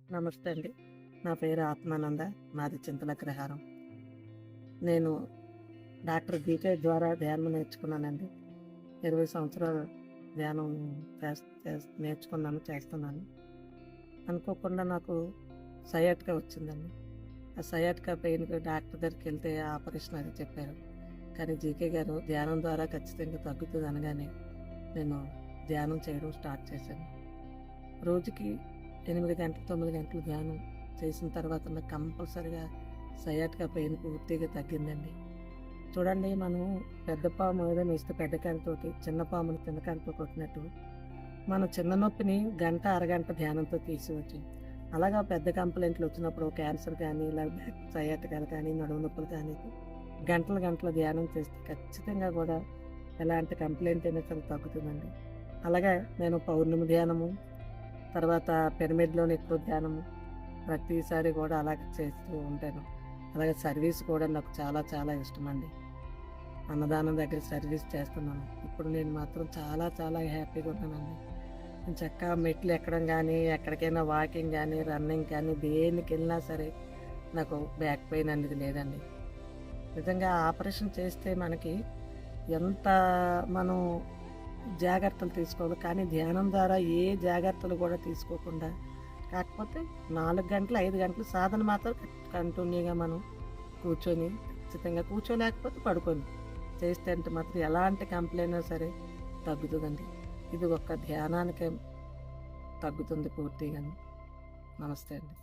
నమస్తే అండి. నా పేరు ఆత్మానంద. మాది చింతలగ్రహారం. నేను డాక్టర్ జీకే ద్వారా ధ్యానం నేర్చుకున్నానండి. 20 సంవత్సరాలు ధ్యానం నేర్చుకున్నాను, చేస్తున్నాను. అనుకోకుండా నాకు సయాటికా వచ్చిందండి. ఆ సయాటికా పెయిన్‌కి డాక్టర్ దగ్గరికెళ్తే ఆపరేషన్ అది చెప్పారు. కానీ జీకే గారు ధ్యానం ద్వారా ఖచ్చితంగా తగ్గుతుంది అనగానే నేను ధ్యానం చేయడం స్టార్ట్ చేశాను. రోజుకి 8 గంటలు, 9 గంటలు ధ్యానం చేసిన తర్వాత నాకు కంపల్సరీగా సయాటికా పెయిన్ పూర్తిగా తగ్గిందండి. చూడండి, మనం పెద్ద పాము ఏదైనా ఇస్తే పెద్ద కాలుతోటి, చిన్న పాముని చిన్న కాలుతో కొట్టినట్టు మనం చిన్న నొప్పిని గంట, అరగంట ధ్యానంతో తీసేయొచ్చు. అలాగా పెద్ద కంప్లైంట్లు వచ్చినప్పుడు క్యాన్సర్ కానీ, ఇలా బ్యాక్ సయాటికాలు కానీ, నడుము నొప్పులు కానీ గంటలు గంటలు ధ్యానం చేస్తే ఖచ్చితంగా కూడా ఎలాంటి కంప్లైంట్ అయినా సరే తగ్గుతుందండి. అలాగే నేను పౌర్ణమి ధ్యానము, తర్వాత పిరమిడ్‌లోని ఎక్కువ ధ్యానము ప్రతిసారి కూడా అలాగే చేస్తూ ఉంటాను. అలాగే సర్వీస్ కూడా నాకు చాలా చాలా ఇష్టమండి. అన్నదానం దగ్గర సర్వీస్ చేస్తున్నాను. ఇప్పుడు నేను మాత్రం చాలా చాలా హ్యాపీగా ఉన్నానండి. నేను చక్కగా మెట్లు ఎక్కడం గానీ, ఎక్కడికైనా వాకింగ్ గానీ, రన్నింగ్ కానీ దేనికెళ్ళినా సరే నాకు బ్యాక్ పెయిన్ అనేది లేదండి. నిజంగా ఆపరేషన్ చేస్తే మనకి ఎంత మనం జాగ్రత్తలు తీసుకోవాలి. కానీ ధ్యానం ద్వారా ఏ జాగ్రత్తలు కూడా తీసుకోకుండా, కాకపోతే 4 గంటలు, 5 గంటలు సాధన మాత్రం కంటిన్యూగా మనం కూర్చొని, ఖచ్చితంగా కూర్చోలేకపోతే పడుకొని చేస్తే అంటే మాత్రం ఎలాంటి కంప్లైంట్ అయినా సరే తగ్గుతుందండి. ఇది ఒక్క ధ్యానానికే తగ్గుతుంది పూర్తిగాను. నమస్తే అండి.